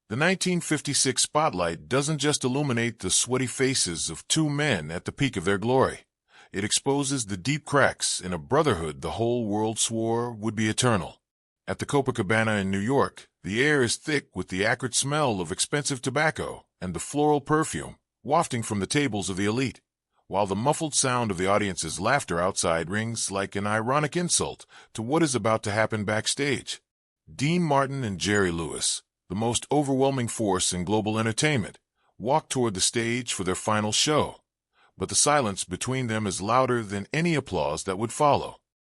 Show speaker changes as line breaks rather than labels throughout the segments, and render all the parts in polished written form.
The 1956 spotlight doesn't just illuminate the sweaty faces of two men at the peak of their glory. It exposes the deep cracks in a brotherhood the whole world swore would be eternal. At the Copacabana in New York, the air is thick with the acrid smell of expensive tobacco and the floral perfume wafting from the tables of the elite, while the muffled sound of the audience's laughter outside rings like an ironic insult to what is about to happen backstage. Dean Martin and Jerry Lewis, the most overwhelming force in global entertainment, walk toward the stage for their final show. But the silence between them is louder than any applause that would follow.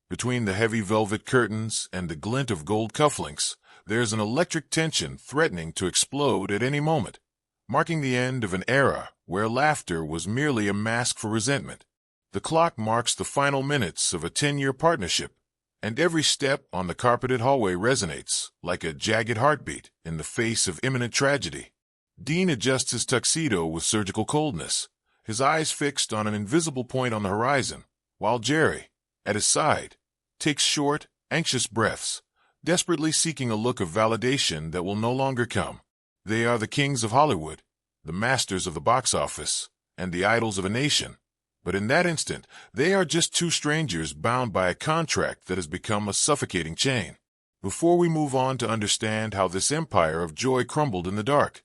Between the heavy velvet curtains and the glint of gold cufflinks, there's an electric tension threatening to explode at any moment, marking the end of an era where laughter was merely a mask for resentment. The clock marks the final minutes of a 10-year partnership, and every step on the carpeted hallway resonates like a jagged heartbeat in the face of imminent tragedy. Dean adjusts his tuxedo with surgical coldness, his eyes fixed on an invisible point on the horizon, while Jerry, at his side, takes short, anxious breaths, desperately seeking a look of validation that will no longer come. They are the kings of Hollywood, the masters of the box office, and the idols of a nation. But in that instant, they are just two strangers bound by a contract that has become a suffocating chain. Before we move on to understand how this empire of joy crumbled in the dark,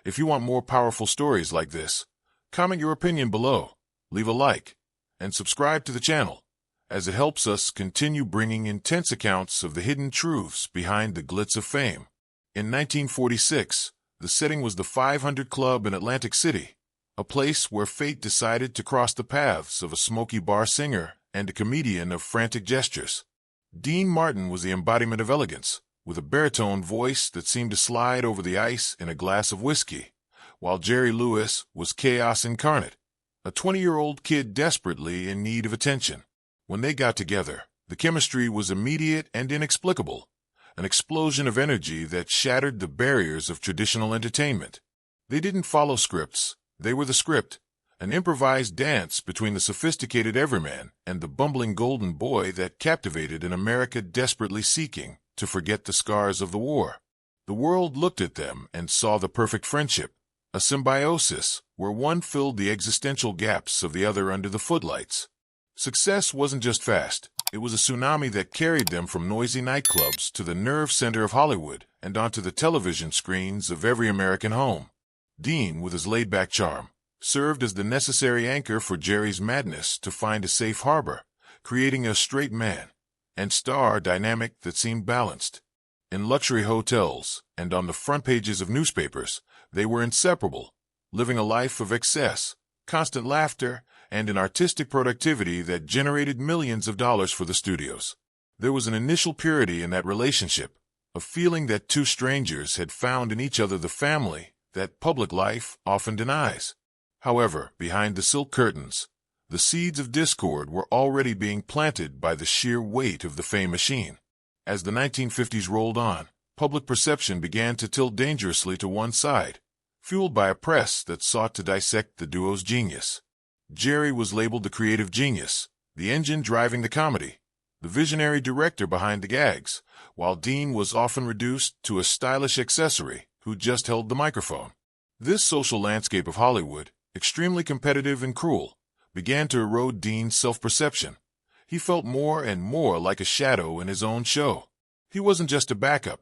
if you want more powerful stories like this, comment your opinion below, leave a like, and subscribe to the channel, as it helps us continue bringing intense accounts of the hidden truths behind the glitz of fame. In 1946, the setting was the 500 Club in Atlantic City, a place where fate decided to cross the paths of a smoky bar singer and a comedian of frantic gestures. Dean Martin was the embodiment of elegance, with a baritone voice that seemed to slide over the ice in a glass of whiskey, while Jerry Lewis was chaos incarnate, a 20-year-old kid desperately in need of attention. When they got together, the chemistry was immediate and inexplicable, an explosion of energy that shattered the barriers of traditional entertainment. They didn't follow scripts, they were the script, an improvised dance between the sophisticated everyman and the bumbling golden boy that captivated an America desperately seeking to forget the scars of the war. The world looked at them and saw the perfect friendship, a symbiosis where one filled the existential gaps of the other under the footlights. Success wasn't just fast, it was a tsunami that carried them from noisy nightclubs to the nerve center of Hollywood and onto the television screens of every American home. Dean, with his laid-back charm, served as the necessary anchor for Jerry's madness to find a safe harbor, creating a straight man and star dynamic that seemed balanced. In luxury hotels and on the front pages of newspapers, they were inseparable, living a life of excess, constant laughter, and an artistic productivity that generated millions of dollars for the studios. There was an initial purity in that relationship, a feeling that two strangers had found in each other the family that public life often denies. However, behind the silk curtains, the seeds of discord were already being planted by the sheer weight of the fame machine. As the 1950s rolled on, public perception began to tilt dangerously to one side, fueled by a press that sought to dissect the duo's genius. Jerry was labeled the creative genius, the engine driving the comedy, the visionary director behind the gags, while Dean was often reduced to a stylish accessory who just held the microphone. This social landscape of Hollywood, extremely competitive and cruel, began to erode Dean's self-perception. He felt more and more like a shadow in his own show. He wasn't just a backup.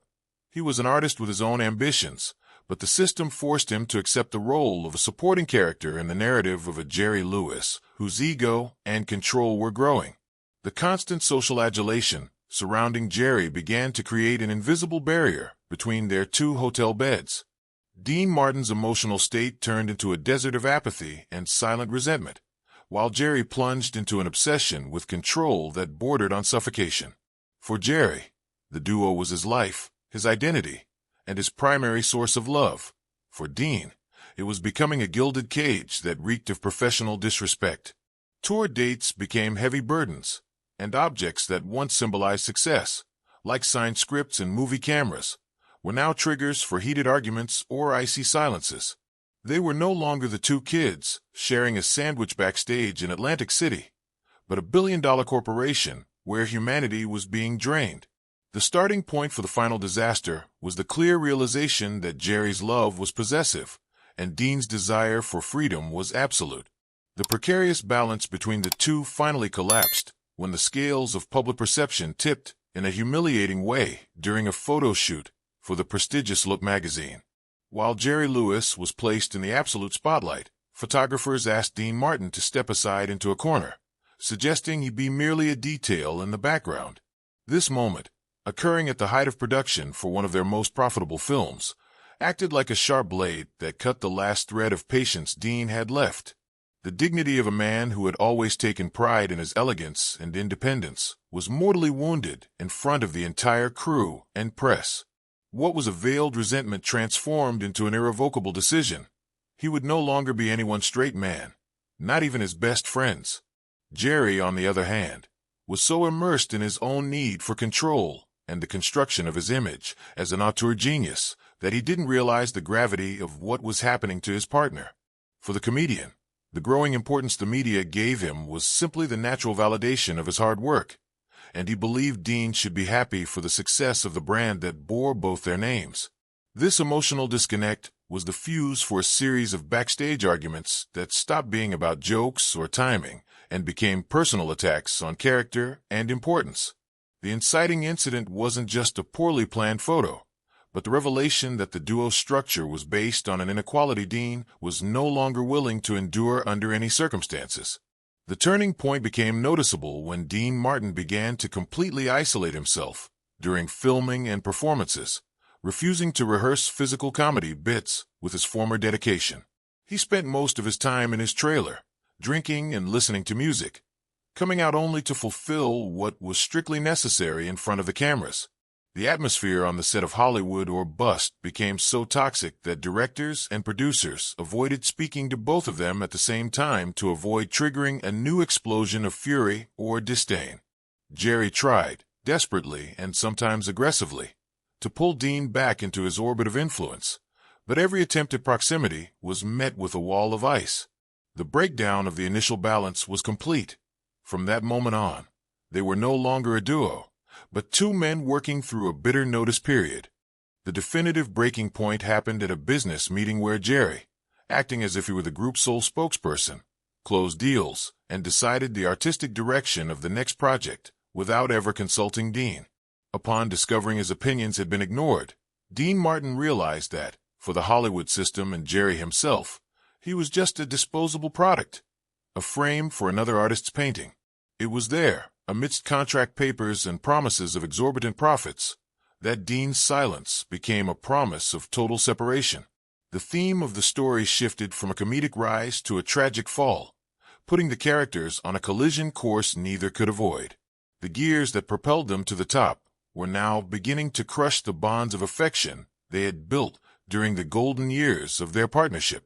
He was an artist with his own ambitions, but the system forced him to accept the role of a supporting character in the narrative of a Jerry Lewis, whose ego and control were growing. The constant social adulation surrounding Jerry began to create an invisible barrier between their two hotel beds. Dean Martin's emotional state turned into a desert of apathy and silent resentment, while Jerry plunged into an obsession with control that bordered on suffocation. For Jerry, the duo was his life, his identity, and his primary source of love. For Dean, it was becoming a gilded cage that reeked of professional disrespect. Tour dates became heavy burdens, and objects that once symbolized success, like signed scripts and movie cameras, were now triggers for heated arguments or icy silences. They were no longer the two kids sharing a sandwich backstage in Atlantic City, but a billion-dollar corporation where humanity was being drained. The starting point for the final disaster was the clear realization that Jerry's love was possessive, and Dean's desire for freedom was absolute. The precarious balance between the two finally collapsed when the scales of public perception tipped in a humiliating way during a photo shoot for the prestigious Look magazine. While Jerry Lewis was placed in the absolute spotlight, photographers asked Dean Martin to step aside into a corner, suggesting he be merely a detail in the background. This moment, occurring at the height of production for one of their most profitable films, acted like a sharp blade that cut the last thread of patience Dean had left. The dignity of a man who had always taken pride in his elegance and independence was mortally wounded in front of the entire crew and press. What was a veiled resentment transformed into an irrevocable decision. He would no longer be anyone's straight man, not even his best friends. Jerry, on the other hand, was so immersed in his own need for control and the construction of his image as an auteur genius that he didn't realize the gravity of what was happening to his partner. For the comedian, the growing importance the media gave him was simply the natural validation of his hard work, and he believed Dean should be happy for the success of the brand that bore both their names. This emotional disconnect was the fuse for a series of backstage arguments that stopped being about jokes or timing and became personal attacks on character and importance. The inciting incident wasn't just a poorly planned photo, but the revelation that the duo's structure was based on an inequality Dean was no longer willing to endure under any circumstances. The turning point became noticeable when Dean Martin began to completely isolate himself during filming and performances, refusing to rehearse physical comedy bits with his former dedication. He spent most of his time in his trailer, drinking and listening to music, coming out only to fulfill what was strictly necessary in front of the cameras. The atmosphere on the set of Hollywood or Bust became so toxic that directors and producers avoided speaking to both of them at the same time to avoid triggering a new explosion of fury or disdain. Jerry tried, desperately and sometimes aggressively, to pull Dean back into his orbit of influence, but every attempt at proximity was met with a wall of ice. The breakdown of the initial balance was complete. From that moment on, they were no longer a duo, but two men working through a bitter notice period. The definitive breaking point happened at a business meeting where Jerry, acting as if he were the group's sole spokesperson, closed deals and decided the artistic direction of the next project without ever consulting Dean. Upon discovering his opinions had been ignored, Dean Martin realized that, for the Hollywood system and Jerry himself, he was just a disposable product, a frame for another artist's painting. It was there, amidst contract papers and promises of exorbitant profits, that Dean's silence became a promise of total separation. The theme of the story shifted from a comedic rise to a tragic fall, putting the characters on a collision course neither could avoid. The gears that propelled them to the top were now beginning to crush the bonds of affection they had built during the golden years of their partnership.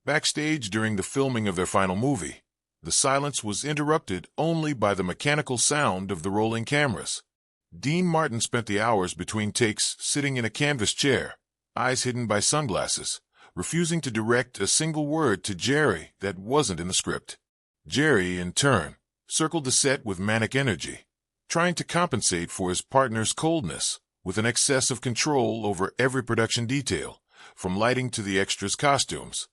Backstage during the filming of their final movie, the silence was interrupted only by the mechanical sound of the rolling cameras. Dean Martin spent the hours between takes sitting in a canvas chair, eyes hidden by sunglasses, refusing to direct a single word to Jerry that wasn't in the script. Jerry, in turn, circled the set with manic energy, trying to compensate for his partner's coldness with an excess of control over every production detail, from lighting to the extras' costumes.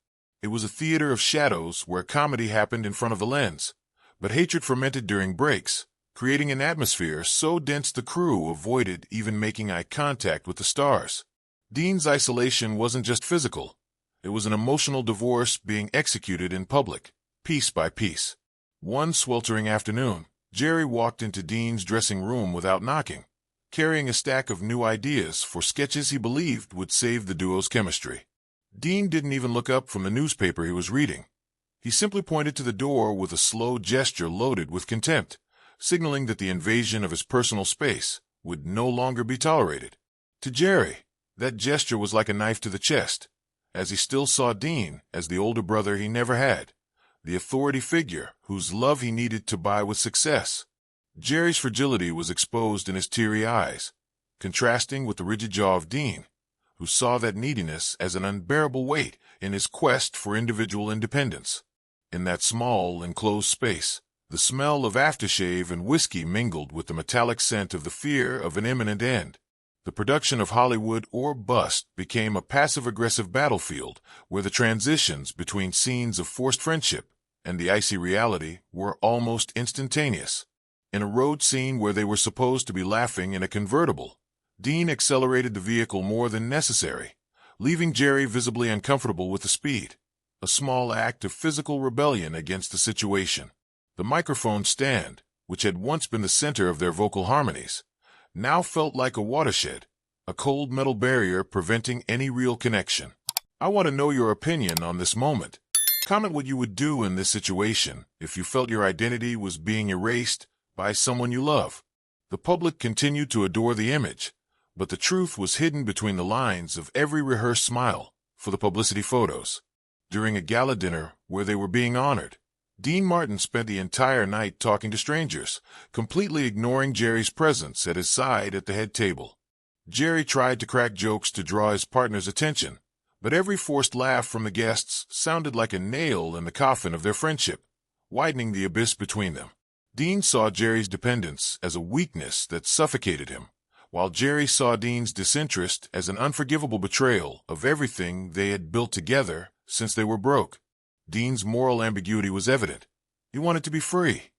It was a theater of shadows where comedy happened in front of the lens, but hatred fermented during breaks, creating an atmosphere so dense the crew avoided even making eye contact with the stars. Dean's isolation wasn't just physical. It was an emotional divorce being executed in public, piece by piece. One sweltering afternoon, Jerry walked into Dean's dressing room without knocking, carrying a stack of new ideas for sketches he believed would save the duo's chemistry. Dean didn't even look up from the newspaper he was reading. He simply pointed to the door with a slow gesture loaded with contempt, signaling that the invasion of his personal space would no longer be tolerated. To Jerry, that gesture was like a knife to the chest, as he still saw Dean as the older brother he never had, the authority figure whose love he needed to buy with success. Jerry's fragility was exposed in his teary eyes, contrasting with the rigid jaw of Dean, who saw that neediness as an unbearable weight in his quest for individual independence. In that small, enclosed space, The smell of aftershave and whiskey mingled with the metallic scent of the fear of an imminent end. The production of Hollywood or bust became a passive-aggressive battlefield where the transitions between scenes of forced friendship and the icy reality were almost instantaneous. In a road scene where they were supposed to be laughing in a convertible, Dean accelerated the vehicle more than necessary, leaving Jerry visibly uncomfortable with the speed, a small act of physical rebellion against the situation. The microphone stand, which had once been the center of their vocal harmonies, now felt like a watershed, a cold metal barrier preventing any real connection. I want to know your opinion on this moment. Comment what you would do in this situation if you felt your identity was being erased by someone you love. The public continued to adore the image, but the truth was hidden between the lines of every rehearsed smile for the publicity photos. During a gala dinner where they were being honored, Dean Martin spent the entire night talking to strangers, completely ignoring Jerry's presence at his side at the head table. Jerry tried to crack jokes to draw his partner's attention, but every forced laugh from the guests sounded like a nail in the coffin of their friendship, widening the abyss between them. Dean saw Jerry's dependence as a weakness that suffocated him, while Jerry saw Dean's disinterest as an unforgivable betrayal of everything they had built together since they were broke. Dean's moral ambiguity was evident. He wanted to be free,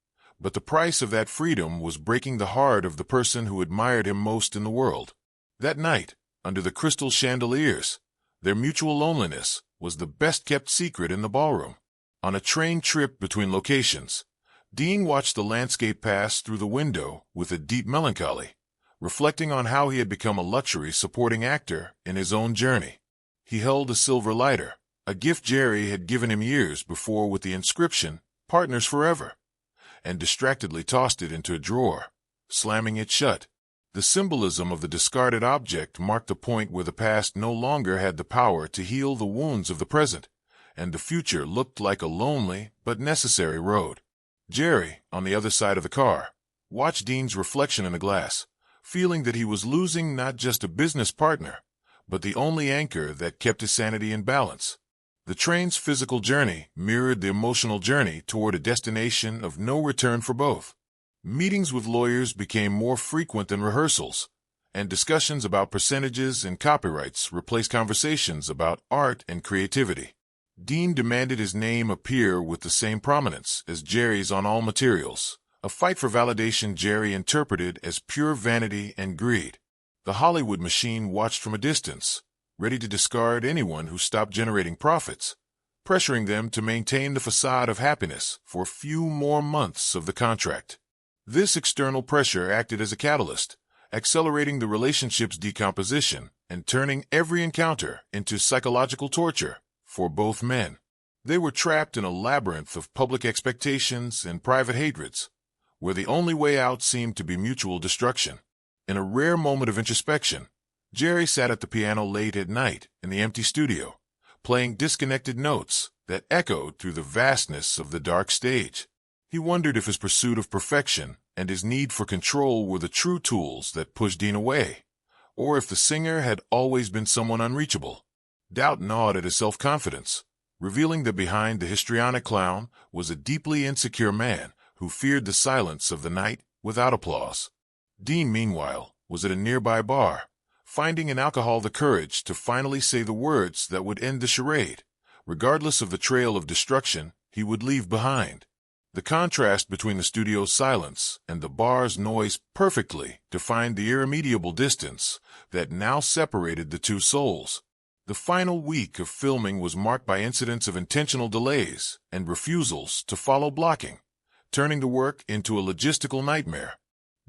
but the price of that freedom was breaking the heart of the person who admired him most in the world. That night, under the crystal chandeliers, their mutual loneliness was the best-kept secret in the ballroom. On a train trip between locations, Dean watched the landscape pass through the window with a deep melancholy, reflecting on how he had become a luxury supporting actor in his own journey. He held a silver lighter, a gift Jerry had given him years before with the inscription, "Partners Forever," and distractedly tossed it into a drawer, slamming it shut. The symbolism of the discarded object marked the point where the past no longer had the power to heal the wounds of the present, and the future looked like a lonely but necessary road. Jerry, on the other side of the car, watched Dean's reflection in the glass, feeling that he was losing not just a business partner, but the only anchor that kept his sanity in balance. The train's physical journey mirrored the emotional journey toward a destination of no return for both. Meetings with lawyers became more frequent than rehearsals, and discussions about percentages and copyrights replaced conversations about art and creativity. Dean demanded his name appear with the same prominence as Jerry's on all materials, a fight for validation Jerry interpreted as pure vanity and greed. The Hollywood machine watched from a distance, ready to discard anyone who stopped generating profits, pressuring them to maintain the facade of happiness for a few more months of the contract. This external pressure acted as a catalyst, accelerating the relationship's decomposition and turning every encounter into psychological torture for both men. They were trapped in a labyrinth of public expectations and private hatreds, where the only way out seemed to be mutual destruction. In a rare moment of introspection, Jerry sat at the piano late at night in the empty studio, playing disconnected notes that echoed through the vastness of the dark stage. He wondered if his pursuit of perfection and his need for control were the true tools that pushed Dean away, or if the singer had always been someone unreachable. Doubt gnawed at his self-confidence, revealing that behind the histrionic clown was a deeply insecure man who feared the silence of the night without applause. Dean, meanwhile, was at a nearby bar, finding in alcohol the courage to finally say the words that would end the charade, regardless of the trail of destruction he would leave behind. The contrast between the studio's silence and the bar's noise perfectly defined the irremediable distance that now separated the two souls. The final week of filming was marked by incidents of intentional delays and refusals to follow blocking, turning the work into a logistical nightmare.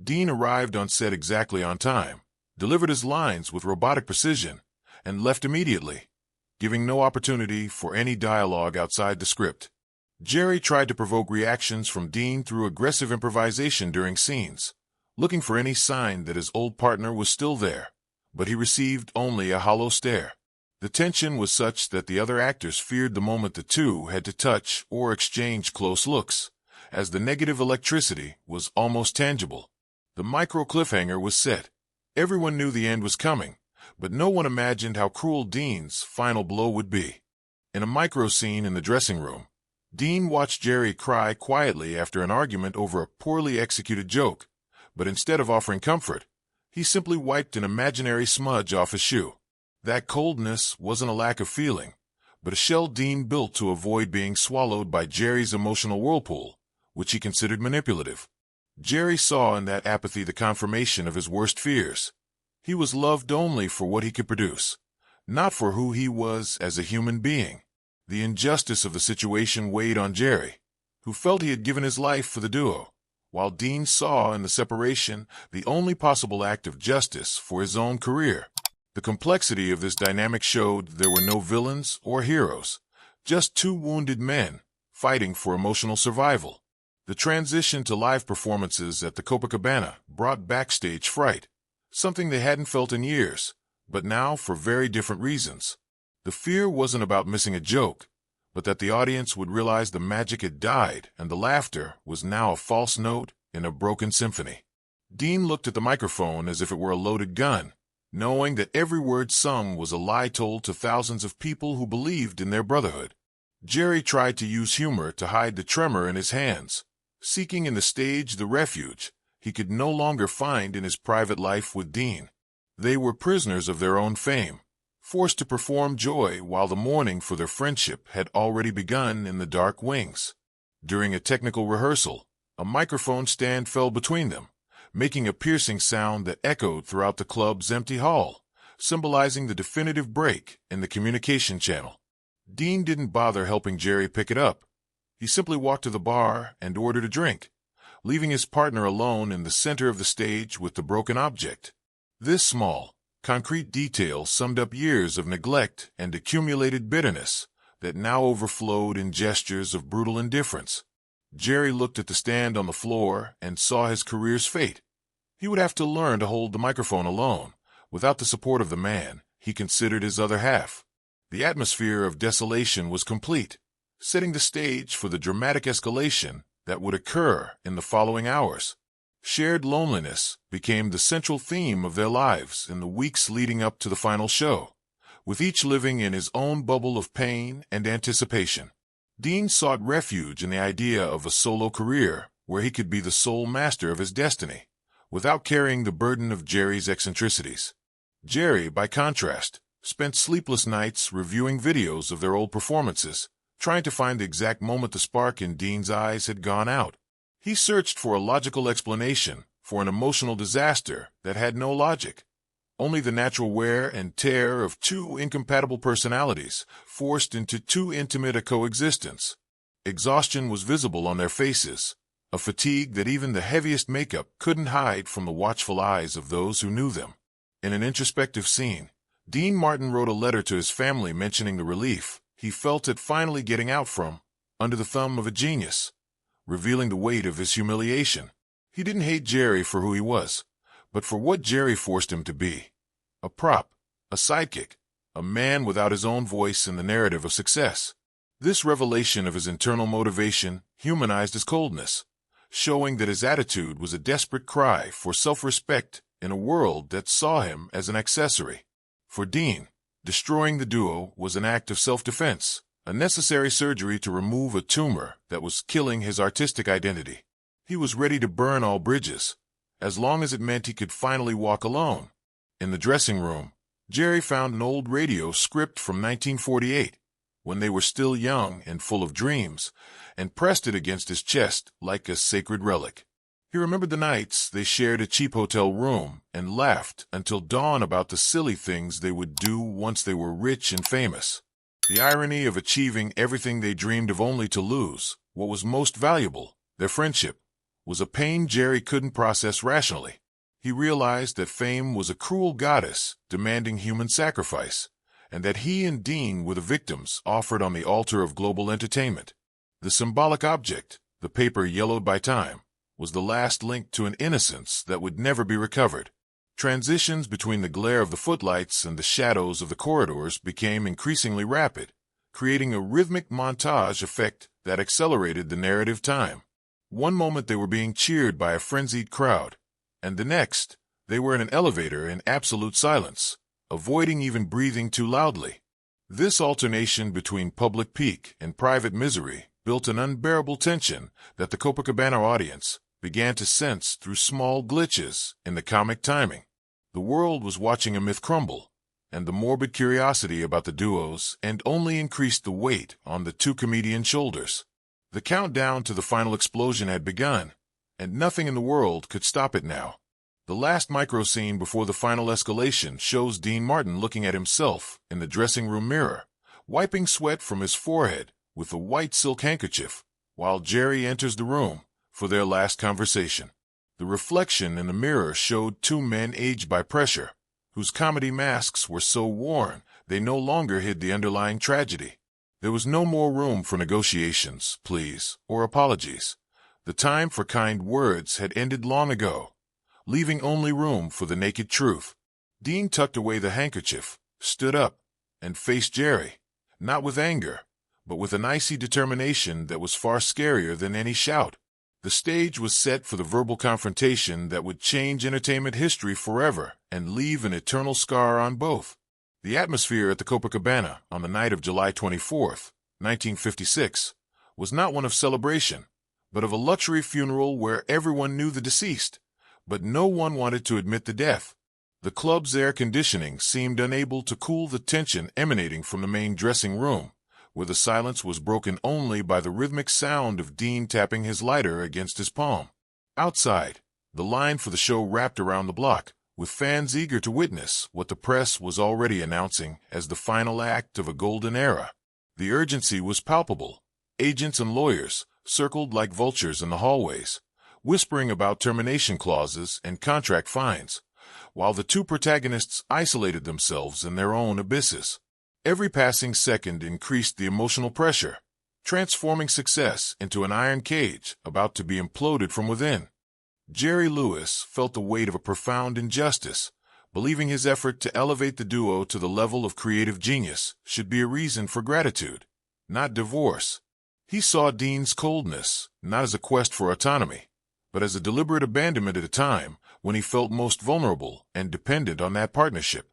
Dean arrived on set exactly on time, delivered his lines with robotic precision, and left immediately, giving no opportunity for any dialogue outside the script. Jerry tried to provoke reactions from Dean through aggressive improvisation during scenes, looking for any sign that his old partner was still there, but he received only a hollow stare. The tension was such that the other actors feared the moment the two had to touch or exchange close looks, as the negative electricity was almost tangible. The micro cliffhanger was set. Everyone knew the end was coming, but no one imagined how cruel Dean's final blow would be. In a micro scene in the dressing room, Dean watched Jerry cry quietly after an argument over a poorly executed joke, but instead of offering comfort, he simply wiped an imaginary smudge off his shoe. That coldness wasn't a lack of feeling, but a shell Dean built to avoid being swallowed by Jerry's emotional whirlpool, which he considered manipulative. Jerry saw in that apathy the confirmation of his worst fears. He was loved only for what he could produce, not for who he was as a human being. The injustice of the situation weighed on Jerry, who felt he had given his life for the duo, while Dean saw in the separation the only possible act of justice for his own career. The complexity of this dynamic showed there were no villains or heroes, just two wounded men fighting for emotional survival. The transition to live performances at the Copacabana brought backstage fright, something they hadn't felt in years, but now for very different reasons. The fear wasn't about missing a joke, but that the audience would realize the magic had died and the laughter was now a false note in a broken symphony. Dean looked at the microphone as if it were a loaded gun, knowing that every word sung was a lie told to thousands of people who believed in their brotherhood. Jerry tried to use humor to hide the tremor in his hands, seeking in the stage the refuge he could no longer find in his private life with Dean. They were prisoners of their own fame, forced to perform joy while the mourning for their friendship had already begun in the dark wings. During a technical rehearsal, a microphone stand fell between them, making a piercing sound that echoed throughout the club's empty hall, symbolizing the definitive break in the communication channel. Dean didn't bother helping Jerry pick it up. He simply walked to the bar and ordered a drink, leaving his partner alone in the center of the stage with the broken object. This small, concrete detail summed up years of neglect and accumulated bitterness that now overflowed in gestures of brutal indifference. Jerry looked at the stand on the floor and saw his career's fate. He would have to learn to hold the microphone alone, without the support of the man he considered his other half. The atmosphere of desolation was complete, setting the stage for the dramatic escalation that would occur in the following hours. Shared loneliness became the central theme of their lives in the weeks leading up to the final show, with each living in his own bubble of pain and anticipation. Dean sought refuge in the idea of a solo career where he could be the sole master of his destiny, without carrying the burden of Jerry's eccentricities. Jerry, by contrast, spent sleepless nights reviewing videos of their old performances, trying to find the exact moment the spark in Dean's eyes had gone out. He searched for a logical explanation for an emotional disaster that had no logic, only the natural wear and tear of two incompatible personalities forced into too intimate a coexistence. Exhaustion was visible on their faces, a fatigue that even the heaviest makeup couldn't hide from the watchful eyes of those who knew them. In an introspective scene, Dean Martin wrote a letter to his family mentioning the relief he felt at finally getting out from under the thumb of a genius, revealing the weight of his humiliation. He didn't hate Jerry for who he was, but for what Jerry forced him to be. A prop, a sidekick, a man without his own voice in the narrative of success. This revelation of his internal motivation humanized his coldness, showing that his attitude was a desperate cry for self-respect in a world that saw him as an accessory. For Dean, destroying the duo was an act of self-defense, a necessary surgery to remove a tumor that was killing his artistic identity. He was ready to burn all bridges, as long as it meant he could finally walk alone. In the dressing room, Jerry found an old radio script from 1948, when they were still young and full of dreams, and pressed it against his chest like a sacred relic. He remembered the nights they shared a cheap hotel room and laughed until dawn about the silly things they would do once they were rich and famous. The irony of achieving everything they dreamed of only to lose what was most valuable, their friendship, was a pain Jerry couldn't process rationally. He realized that fame was a cruel goddess demanding human sacrifice, and that he and Dean were the victims offered on the altar of global entertainment. The symbolic object, the paper yellowed by time, was the last link to an innocence that would never be recovered. Transitions between the glare of the footlights and the shadows of the corridors became increasingly rapid, creating a rhythmic montage effect that accelerated the narrative time. One moment they were being cheered by a frenzied crowd, and the next, they were in an elevator in absolute silence, avoiding even breathing too loudly. This alternation between public pique and private misery built an unbearable tension that the Copacabana audience began to sense through small glitches in the comic timing. The world was watching a myth crumble, and the morbid curiosity about the duo's end only increased the weight on the two comedians' shoulders. The countdown to the final explosion had begun, and nothing in the world could stop it now. The last micro scene before the final escalation shows Dean Martin looking at himself in the dressing room mirror, wiping sweat from his forehead with a white silk handkerchief, while Jerry enters the room for their last conversation. The reflection in the mirror showed two men aged by pressure, whose comedy masks were so worn they no longer hid the underlying tragedy. There was no more room for negotiations, pleas, or apologies. The time for kind words had ended long ago, leaving only room for the naked truth. Dean tucked away the handkerchief, stood up, and faced Jerry, not with anger, but with an icy determination that was far scarier than any shout. The stage was set for the verbal confrontation that would change entertainment history forever and leave an eternal scar on both. The atmosphere at the Copacabana on the night of July 24th, 1956, was not one of celebration, but of a luxury funeral where everyone knew the deceased, but no one wanted to admit the death. The club's air conditioning seemed unable to cool the tension emanating from the main dressing room, where the silence was broken only by the rhythmic sound of Dean tapping his lighter against his palm. Outside, the line for the show wrapped around the block, with fans eager to witness what the press was already announcing as the final act of a golden era. The urgency was palpable. Agents and lawyers circled like vultures in the hallways, whispering about termination clauses and contract fines, while the two protagonists isolated themselves in their own abysses. Every passing second increased the emotional pressure, transforming success into an iron cage about to be imploded from within. Jerry Lewis felt the weight of a profound injustice, believing his effort to elevate the duo to the level of creative genius should be a reason for gratitude, not divorce. He saw Dean's coldness not as a quest for autonomy, but as a deliberate abandonment at a time when he felt most vulnerable and dependent on that partnership.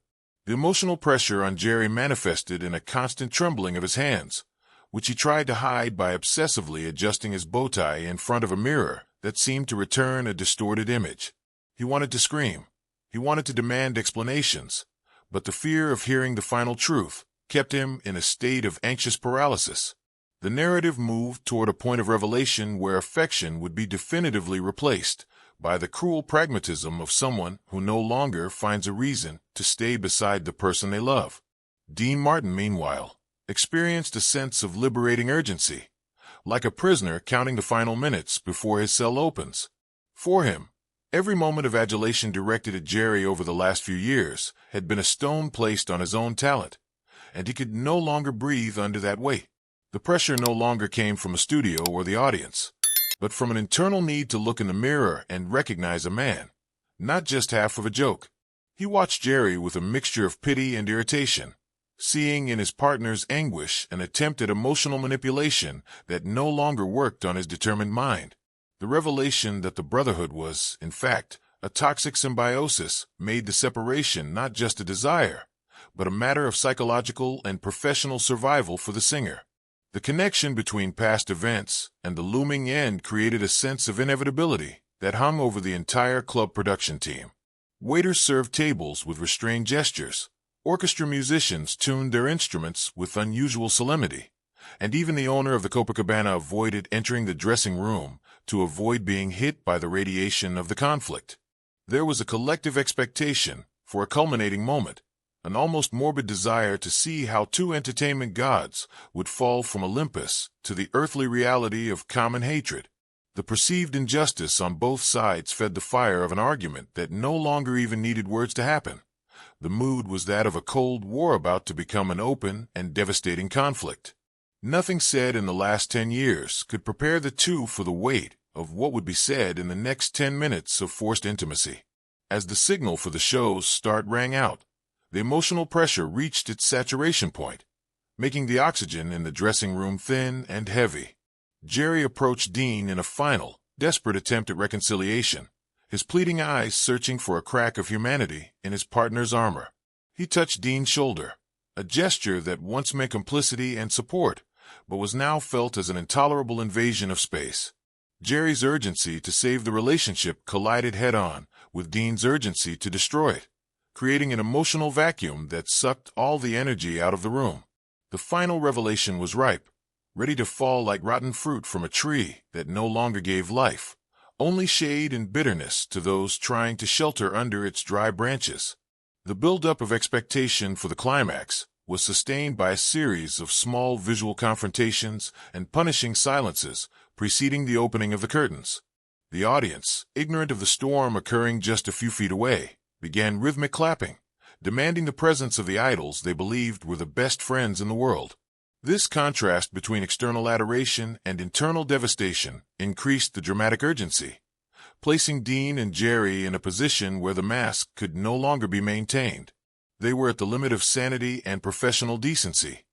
The emotional pressure on Jerry manifested in a constant trembling of his hands, which he tried to hide by obsessively adjusting his bow tie in front of a mirror that seemed to return a distorted image. He wanted to scream. He wanted to demand explanations, but the fear of hearing the final truth kept him in a state of anxious paralysis. The narrative moved toward a point of revelation where affection would be definitively replaced by the cruel pragmatism of someone who no longer finds a reason to stay beside the person they love. Dean Martin, meanwhile, experienced a sense of liberating urgency, like a prisoner counting the final minutes before his cell opens. For him, every moment of adulation directed at Jerry over the last few years had been a stone placed on his own talent, and he could no longer breathe under that weight. The pressure no longer came from a studio or the audience, but from an internal need to look in the mirror and recognize a man, not just half of a joke. He watched Jerry with a mixture of pity and irritation, seeing in his partner's anguish an attempt at emotional manipulation that no longer worked on his determined mind. The revelation that the brotherhood was, in fact, a toxic symbiosis made the separation not just a desire, but a matter of psychological and professional survival for the singer. The connection between past events and the looming end created a sense of inevitability that hung over the entire club production team. Waiters served tables with restrained gestures, orchestra musicians tuned their instruments with unusual solemnity, and even the owner of the Copacabana avoided entering the dressing room to avoid being hit by the radiation of the conflict. There was a collective expectation for a culminating moment, an almost morbid desire to see how two entertainment gods would fall from Olympus to the earthly reality of common hatred. The perceived injustice on both sides fed the fire of an argument that no longer even needed words to happen. The mood was that of a cold war about to become an open and devastating conflict. Nothing said in the last 10 years could prepare the two for the weight of what would be said in the next 10 minutes of forced intimacy. As the signal for the show's start rang out, the emotional pressure reached its saturation point, making the oxygen in the dressing room thin and heavy. Jerry approached Dean in a final, desperate attempt at reconciliation, his pleading eyes searching for a crack of humanity in his partner's armor. He touched Dean's shoulder, a gesture that once meant complicity and support, but was now felt as an intolerable invasion of space. Jerry's urgency to save the relationship collided head-on with Dean's urgency to destroy it, creating an emotional vacuum that sucked all the energy out of the room. The final revelation was ripe, ready to fall like rotten fruit from a tree that no longer gave life, only shade and bitterness to those trying to shelter under its dry branches. The build-up of expectation for the climax was sustained by a series of small visual confrontations and punishing silences preceding the opening of the curtains. The audience, ignorant of the storm occurring just a few feet away, began rhythmic clapping, demanding the presence of the idols they believed were the best friends in the world. This contrast between external adoration and internal devastation increased the dramatic urgency, placing Dean and Jerry in a position where the mask could no longer be maintained. They were at the limit of sanity and professional decency,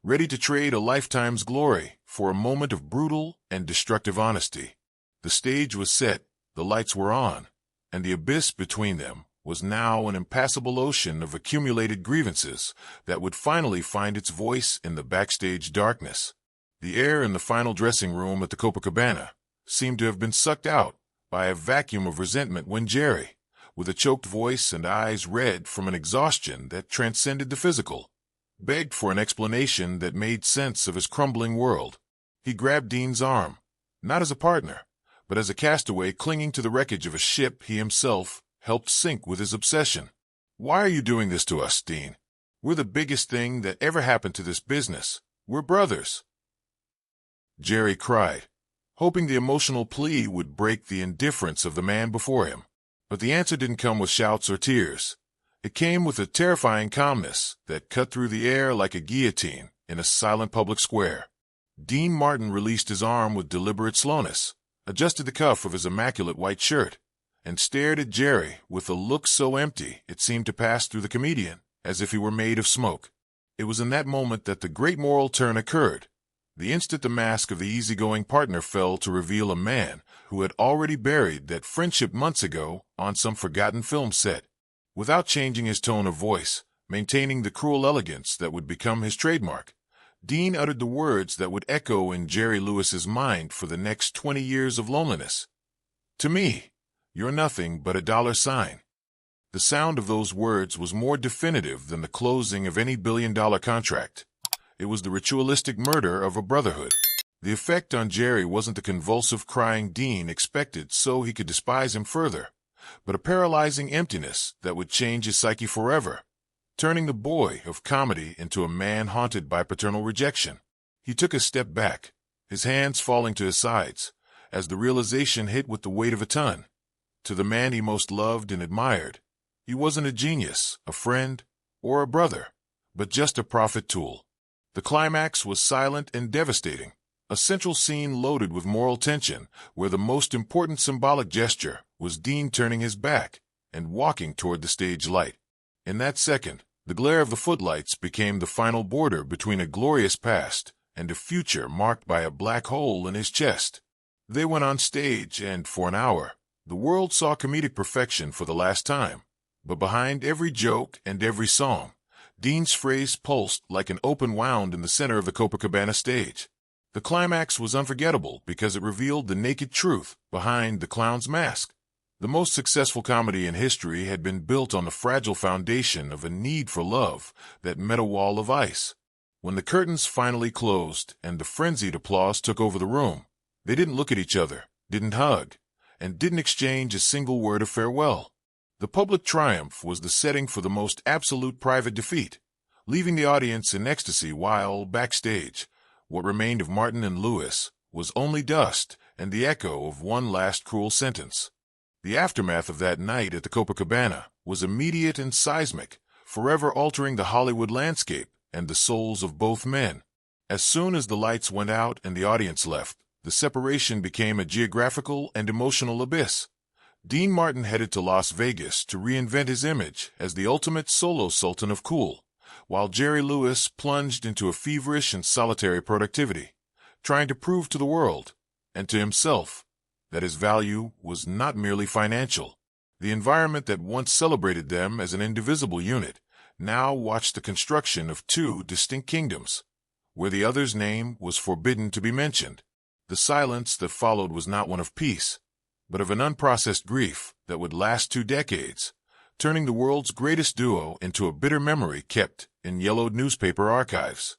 ready to trade a lifetime's glory for a moment of brutal and destructive honesty. The stage was set, the lights were on, and the abyss between them was now an impassable ocean of accumulated grievances that would finally find its voice in the backstage darkness. The air in the final dressing room at the Copacabana seemed to have been sucked out by a vacuum of resentment when Jerry, with a choked voice and eyes red from an exhaustion that transcended the physical, begged for an explanation that made sense of his crumbling world. He grabbed Dean's arm, not as a partner, but as a castaway clinging to the wreckage of a ship he himself helped sink with his obsession. "Why are you doing this to us, Dean? We're the biggest thing that ever happened to this business. We're brothers," Jerry cried, hoping the emotional plea would break the indifference of the man before him. But the answer didn't come with shouts or tears. It came with a terrifying calmness that cut through the air like a guillotine in a silent public square. Dean Martin released his arm with deliberate slowness, adjusted the cuff of his immaculate white shirt, and stared at Jerry with a look so empty it seemed to pass through the comedian as if he were made of smoke. It was in that moment that the great moral turn occurred, the instant the mask of the easygoing partner fell to reveal a man who had already buried that friendship months ago on some forgotten film set. Without changing his tone of voice, maintaining the cruel elegance that would become his trademark, Dean uttered the words that would echo in Jerry Lewis's mind for the next 20 years of loneliness. "To me, you're nothing but a dollar sign." The sound of those words was more definitive than the closing of any billion-dollar contract. It was the ritualistic murder of a brotherhood. The effect on Jerry wasn't the convulsive crying Dean expected so he could despise him further, but a paralyzing emptiness that would change his psyche forever, turning the boy of comedy into a man haunted by paternal rejection. He took a step back, his hands falling to his sides, as the realization hit with the weight of a ton. To the man he most loved and admired, he wasn't a genius, a friend, or a brother, but just a profit tool. The climax was silent and devastating, a central scene loaded with moral tension where the most important symbolic gesture was Dean turning his back and walking toward the stage light. In that second, the glare of the footlights became the final border between a glorious past and a future marked by a black hole in his chest. They went on stage, and for an hour, the world saw comedic perfection for the last time. But behind every joke and every song, Dean's phrase pulsed like an open wound in the center of the Copacabana stage. The climax was unforgettable because it revealed the naked truth behind the clown's mask. The most successful comedy in history had been built on the fragile foundation of a need for love that met a wall of ice. When the curtains finally closed and the frenzied applause took over the room, they didn't look at each other, didn't hug, and didn't exchange a single word of farewell. The public triumph was the setting for the most absolute private defeat, leaving the audience in ecstasy while, backstage, what remained of Martin and Lewis was only dust and the echo of one last cruel sentence. The aftermath of that night at the Copacabana was immediate and seismic, forever altering the Hollywood landscape and the souls of both men. As soon as the lights went out and the audience left, the separation became a geographical and emotional abyss. Dean Martin headed to Las Vegas to reinvent his image as the ultimate solo sultan of cool, while Jerry Lewis plunged into a feverish and solitary productivity, trying to prove to the world, and to himself, that his value was not merely financial. The environment that once celebrated them as an indivisible unit now watched the construction of two distinct kingdoms, where the other's name was forbidden to be mentioned. The silence that followed was not one of peace, but of an unprocessed grief that would last 2 decades, turning the world's greatest duo into a bitter memory kept in yellowed newspaper archives.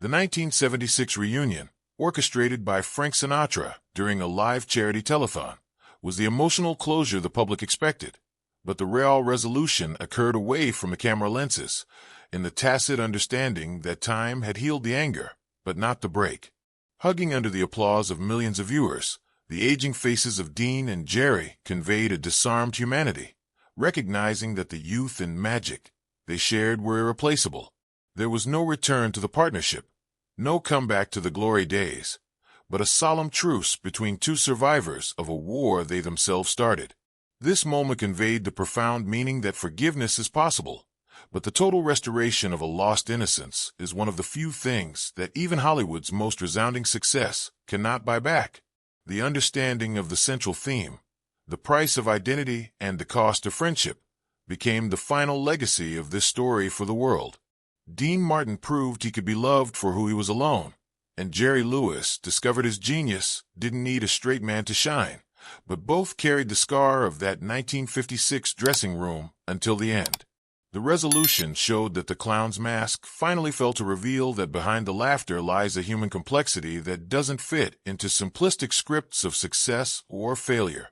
The 1976 reunion, orchestrated by Frank Sinatra during a live charity telethon, was the emotional closure the public expected, but the real resolution occurred away from the camera lenses, in the tacit understanding that time had healed the anger, but not the break. Hugging under the applause of millions of viewers, the aging faces of Dean and Jerry conveyed a disarmed humanity, recognizing that the youth and magic they shared were irreplaceable. There was no return to the partnership, no comeback to the glory days, but a solemn truce between 2 survivors of a war they themselves started. This moment conveyed the profound meaning that forgiveness is possible, but the total restoration of a lost innocence is one of the few things that even Hollywood's most resounding success cannot buy back. The understanding of the central theme, the price of identity and the cost of friendship, became the final legacy of this story for the world. Dean Martin proved he could be loved for who he was alone, and Jerry Lewis discovered his genius didn't need a straight man to shine, but both carried the scar of that 1956 dressing room until the end. The resolution showed that the clown's mask finally fell to reveal that behind the laughter lies a human complexity that doesn't fit into simplistic scripts of success or failure.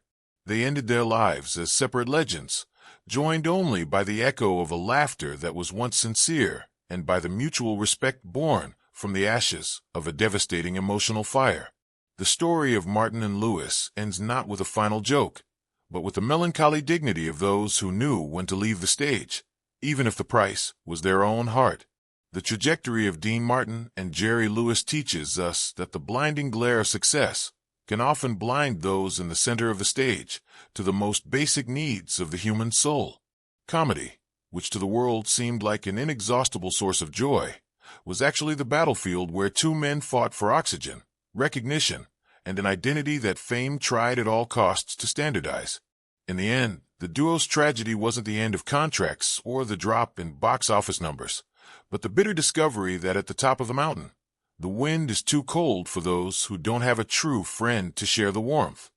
They ended their lives as separate legends, joined only by the echo of a laughter that was once sincere and by the mutual respect born from the ashes of a devastating emotional fire. The story of Martin and Lewis ends not with a final joke, but with the melancholy dignity of those who knew when to leave the stage, even if the price was their own heart. The trajectory of Dean Martin and Jerry Lewis teaches us that the blinding glare of success can often blind those in the center of the stage to the most basic needs of the human soul. Comedy, which to the world seemed like an inexhaustible source of joy, was actually the battlefield where 2 men fought for oxygen, recognition, and an identity that fame tried at all costs to standardize. In the end, the duo's tragedy wasn't the end of contracts or the drop in box office numbers, but the bitter discovery that at the top of the mountain, the wind is too cold for those who don't have a true friend to share the warmth.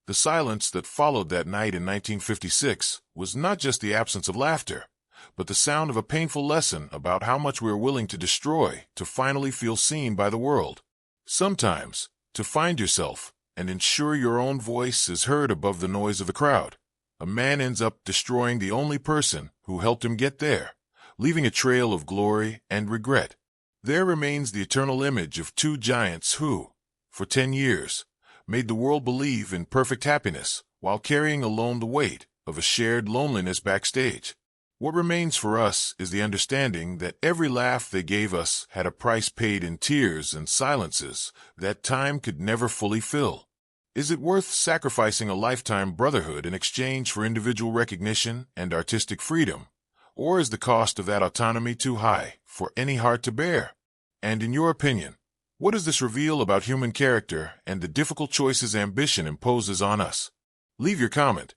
The silence that followed that night in 1956 was not just the absence of laughter, but the sound of a painful lesson about how much we are willing to destroy to finally feel seen by the world. Sometimes, to find yourself and ensure your own voice is heard above the noise of the crowd, a man ends up destroying the only person who helped him get there, leaving a trail of glory and regret. There remains the eternal image of 2 giants who, for 10 years, made the world believe in perfect happiness while carrying alone the weight of a shared loneliness backstage. What remains for us is the understanding that every laugh they gave us had a price paid in tears and silences that time could never fully fill. Is it worth sacrificing a lifetime brotherhood in exchange for individual recognition and artistic freedom? Or is the cost of that autonomy too high for any heart to bear? And in your opinion, what does this reveal about human character and the difficult choices ambition imposes on us? Leave your comment